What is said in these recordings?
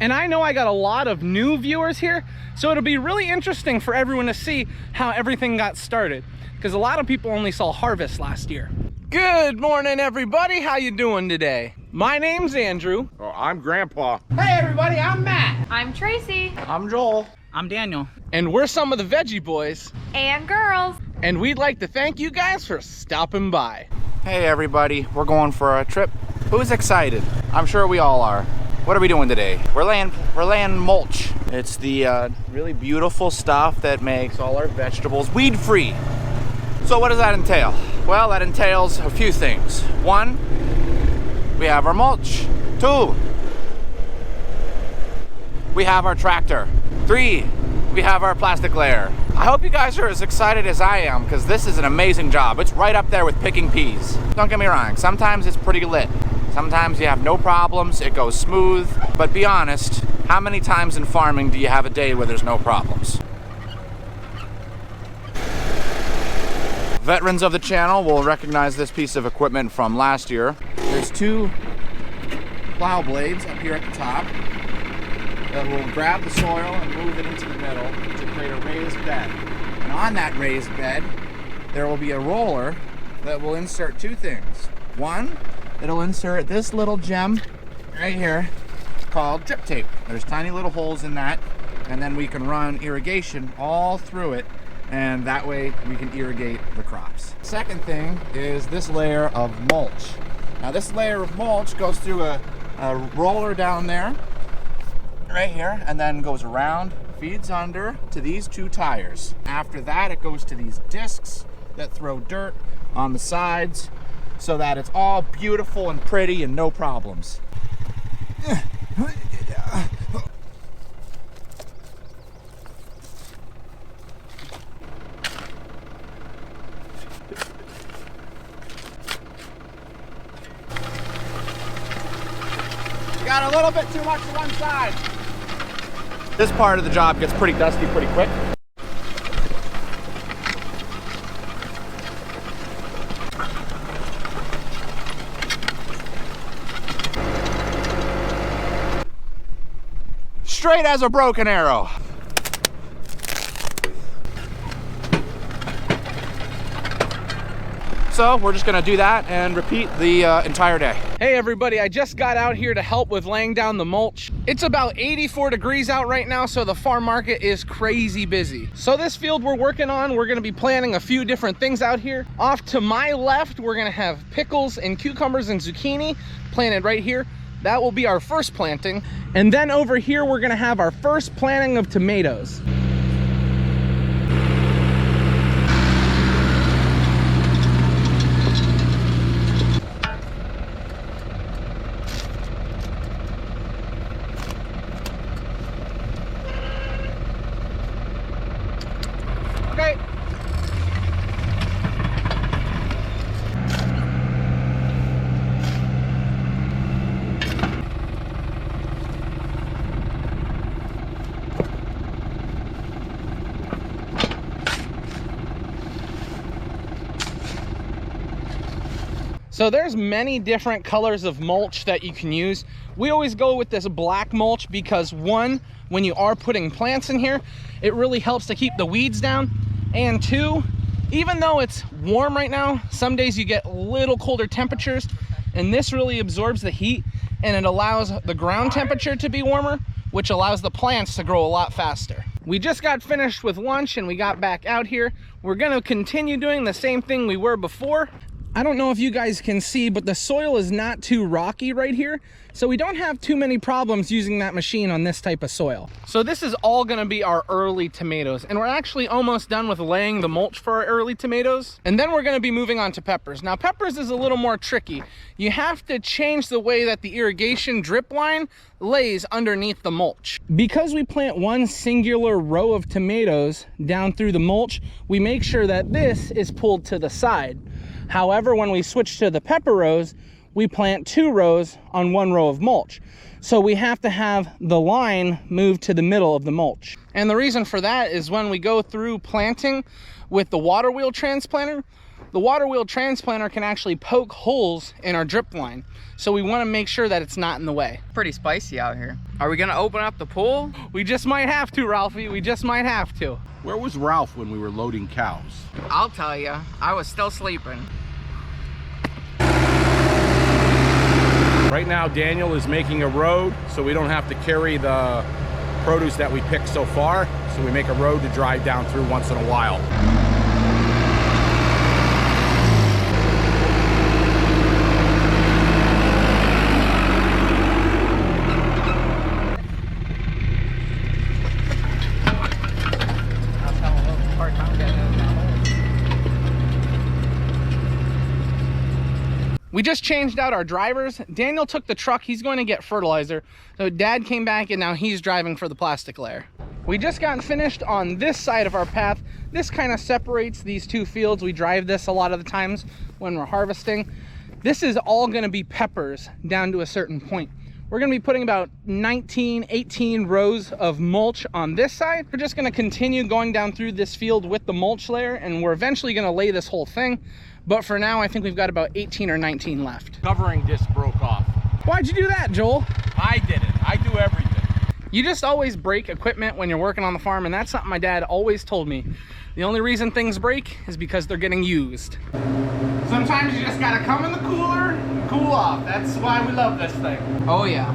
And I know I got a lot of new viewers here, so it'll be really interesting for everyone to see how everything got started, because a lot of people only saw harvest last year. Good morning, everybody. How you doing today? My name's Andrew. Oh, I'm Grandpa. Hey, everybody, I'm Matt. I'm Tracy. I'm Joel. I'm Daniel. And we're some of the Veggie Boys. And girls. And we'd like to thank you guys for stopping by. Hey everybody, we're going for a trip. Who's excited? I'm sure we all are. What are we doing today? We're laying mulch. It's the really beautiful stuff that makes all our vegetables weed-free. So what does that entail? Well, that entails a few things. 1, we have our mulch. 2, we have our tractor. 3, we have our plastic layer. I hope you guys are as excited as I am, because this is an amazing job. It's right up there with picking peas. Don't get me wrong, sometimes it's pretty lit. Sometimes you have no problems, it goes smooth. But be honest, how many times in farming do you have a day where there's no problems? Veterans of the channel will recognize this piece of equipment from last year. There's 2 plow blades up here at the top that will grab the soil and move it into the middle to create a raised bed. And on that raised bed, there will be a roller that will insert 2 things. 1, it'll insert this little gem right here called drip tape. There's tiny little holes in that, and then we can run irrigation all through it, and that way we can irrigate the crops. Second thing is this layer of mulch. Now this layer of mulch goes through a roller down there, right here, and then goes around, feeds under to these 2 tires. After that, it goes to these discs that throw dirt on the sides so that it's all beautiful and pretty and no problems. Got a little bit too much to one side. This part of the job gets pretty dusty pretty quick. Straight as a broken arrow. So we're just gonna do that and repeat the entire day. Hey everybody, I just got out here to help with laying down the mulch. It's about 84 degrees out right now, so the farm market is crazy busy. So this field we're working on, we're gonna be planting a few different things out here. Off to my left, we're gonna have pickles and cucumbers and zucchini planted right here. That will be our first planting. And then over here, we're gonna have our first planting of tomatoes. Okay. So there's many different colors of mulch that you can use. We always go with this black mulch because 1, when you are putting plants in here, it really helps to keep the weeds down. And 2, even though it's warm right now, some days you get a little colder temperatures, and this really absorbs the heat and it allows the ground temperature to be warmer, which allows the plants to grow a lot faster. We just got finished with lunch and we got back out here. We're gonna continue doing the same thing we were before. I don't know if you guys can see, but the soil is not too rocky right here. So we don't have too many problems using that machine on this type of soil. So this is all gonna be our early tomatoes, and we're actually almost done with laying the mulch for our early tomatoes. And then we're gonna be moving on to peppers. Now peppers is a little more tricky. You have to change the way that the irrigation drip line lays underneath the mulch. Because we plant one singular row of tomatoes down through the mulch, we make sure that this is pulled to the side. However, when we switch to the pepper rows, we plant 2 rows on 1 row of mulch. So we have to have the line moved to the middle of the mulch. And the reason for that is when we go through planting with the water wheel transplanter, the water wheel transplanter can actually poke holes in our drip line. So we want to make sure that it's not in the way. Pretty spicy out here. Are we gonna open up the pool? We just might have to, Ralphie. We just might have to. Where was Ralph when we were loading cows? I'll tell you, I was still sleeping. Right now, Daniel is making a road so we don't have to carry the produce that we picked so far. So we make a road to drive down through once in a while. We just changed out our drivers. Daniel took the truck. He's going to get fertilizer. So Dad came back and now he's driving for the plastic layer. We just got finished on this side of our path. This kind of separates these two fields. We drive this a lot of the times when we're harvesting. This is all going to be peppers down to a certain point. We're going to be putting about 19, 18 rows of mulch on this side. We're just going to continue going down through this field with the mulch layer, and we're eventually going to lay this whole thing. But for now, I think we've got about 18 or 19 left. Covering disc broke off. Why'd you do that, Joel? I did it. I do everything. You just always break equipment when you're working on the farm, and that's something my dad always told me. The only reason things break is because they're getting used. Sometimes you just gotta come in the cooler and cool off. That's why we love this thing. Oh yeah.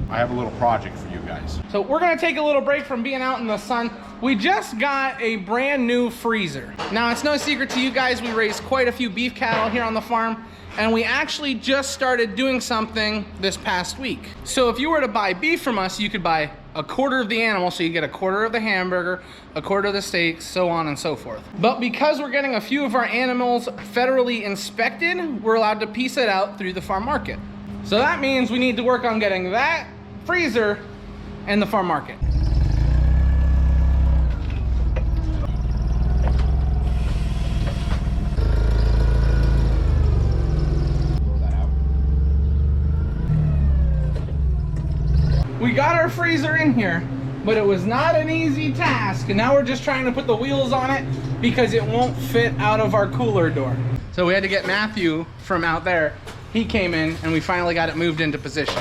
I have a little project for you guys. So we're gonna take a little break from being out in the sun. We just got a brand new freezer. Now, it's no secret to you guys, we raise quite a few beef cattle here on the farm, and we actually just started doing something this past week. So if you were to buy beef from us, you could buy a quarter of the animal, so you get a quarter of the hamburger, a quarter of the steak, so on and so forth. But because we're getting a few of our animals federally inspected, we're allowed to piece it out through the farm market. So that means we need to work on getting that freezer and the farm market. We got our freezer in here, but it was not an easy task. And now we're just trying to put the wheels on it because it won't fit out of our cooler door. So we had to get Matthew from out there. He came in and we finally got it moved into position.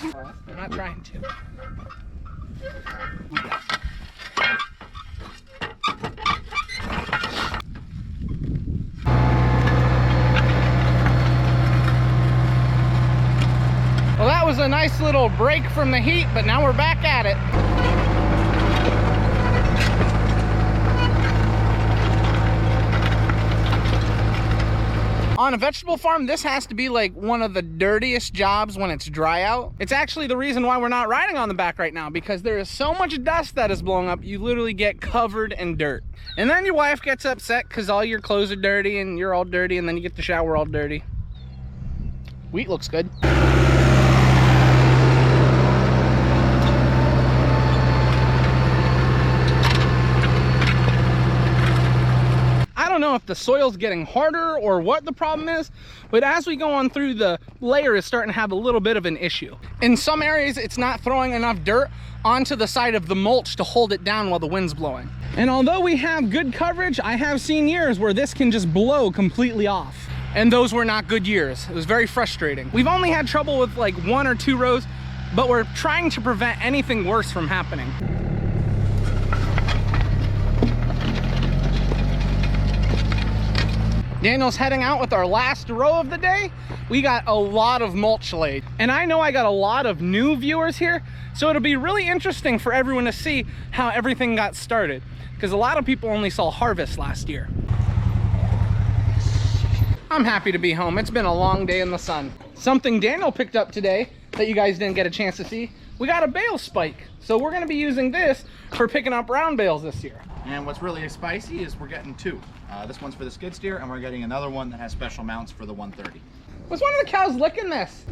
I'm not trying to. Well, that was a nice little break from the heat, but now we're back at it. On a vegetable farm, this has to be like one of the dirtiest jobs when it's dry out. It's actually the reason why we're not riding on the back right now, because there is so much dust that is blowing up, you literally get covered in dirt. And then your wife gets upset because all your clothes are dirty and you're all dirty, and then you get the shower all dirty. Wheat looks good. I don't know if the soil's getting harder or what the problem is, but as we go on through, the layer is starting to have a little bit of an issue. In some areas, it's not throwing enough dirt onto the side of the mulch to hold it down while the wind's blowing. And although we have good coverage, I have seen years where this can just blow completely off. And those were not good years. It was very frustrating. We've only had trouble with like 1 or 2 rows, but we're trying to prevent anything worse from happening. Daniel's heading out with our last row of the day. We got a lot of mulch laid. And I know I got a lot of new viewers here, so it'll be really interesting for everyone to see how everything got started, because a lot of people only saw harvest last year. I'm happy to be home. It's been a long day in the sun. Something Daniel picked up today that you guys didn't get a chance to see, we got a bale spike. So we're gonna be using this for picking up round bales this year. And what's really spicy is we're getting 2. This one's for the skid steer, and we're getting another one that has special mounts for the 130. Was one of the cows licking this?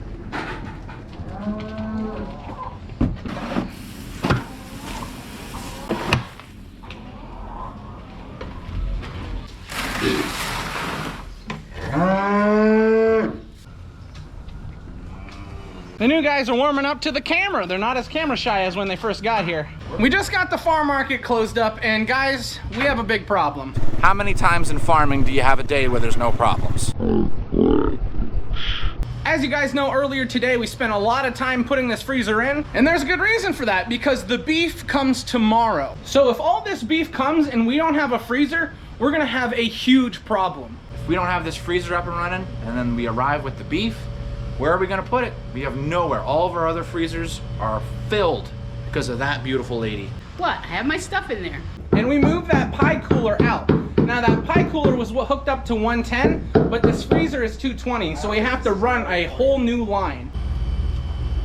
The new guys are warming up to the camera. They're not as camera shy as when they first got here. We just got the farm market closed up, and guys, we have a big problem. How many times in farming do you have a day where there's no problems? As you guys know, earlier today we spent a lot of time putting this freezer in, and there's a good reason for that, because the beef comes tomorrow. So if all this beef comes and we don't have a freezer, we're gonna have a huge problem. If we don't have this freezer up and running, and then we arrive with the beef, where are we gonna put it? We have nowhere. All of our other freezers are filled because of that beautiful lady. What? I have my stuff in there. And we moved that pie cooler out. Now that pie cooler was hooked up to 110, but this freezer is 220, so we have to run a whole new line.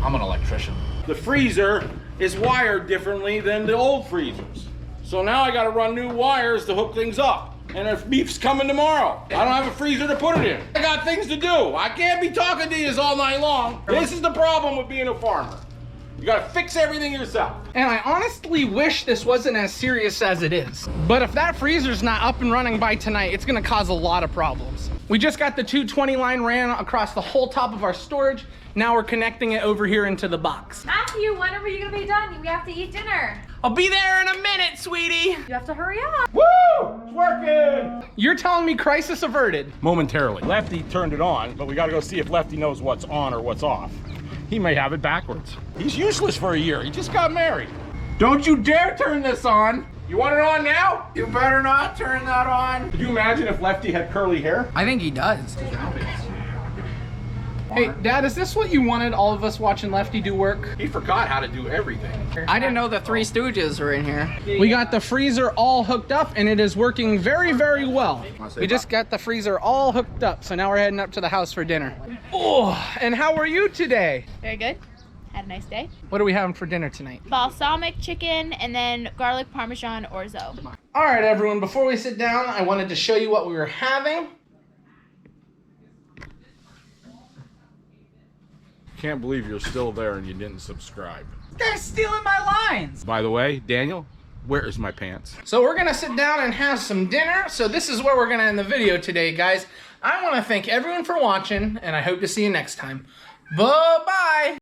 I'm an electrician. The freezer is wired differently than the old freezers. So now I gotta run new wires to hook things up. And if beef's coming tomorrow, I don't have a freezer to put it in. I got things to do. I can't be talking to you all night long. This is the problem with being a farmer. You gotta fix everything yourself. And I honestly wish this wasn't as serious as it is. But if that freezer's not up and running by tonight, it's gonna cause a lot of problems. We just got the 220 line ran across the whole top of our storage. Now we're connecting it over here into the box. Matthew, when are you gonna be done? We have to eat dinner. I'll be there in a minute, sweetie. You have to hurry up. Woo! It's working! You're telling me crisis averted. Momentarily. Lefty turned it on, but we gotta go see if Lefty knows what's on or what's off. He may have it backwards. He's useless for a year. He just got married. Don't you dare turn this on! You want it on now? You better not turn that on! Could you imagine if Lefty had curly hair? I think he does. Hey, Dad, is this what you wanted all of us watching Lefty do work? He forgot how to do everything. I didn't know the Three Stooges were in here. We got the freezer all hooked up and it is working very, very well. We just got the freezer all hooked up, so now we're heading up to the house for dinner. Oh, and how are you today? Very good. Had a nice day. What are we having for dinner tonight? Balsamic chicken and then garlic parmesan orzo. All right, everyone, before we sit down, I wanted to show you what we were having. Can't believe you're still there and you didn't subscribe. They're stealing my lines. By the way, Daniel, where is my pants? So we're gonna sit down and have some dinner. So this is where we're gonna end the video today, guys. I wanna thank everyone for watching, and I hope to see you next time. Bye-bye.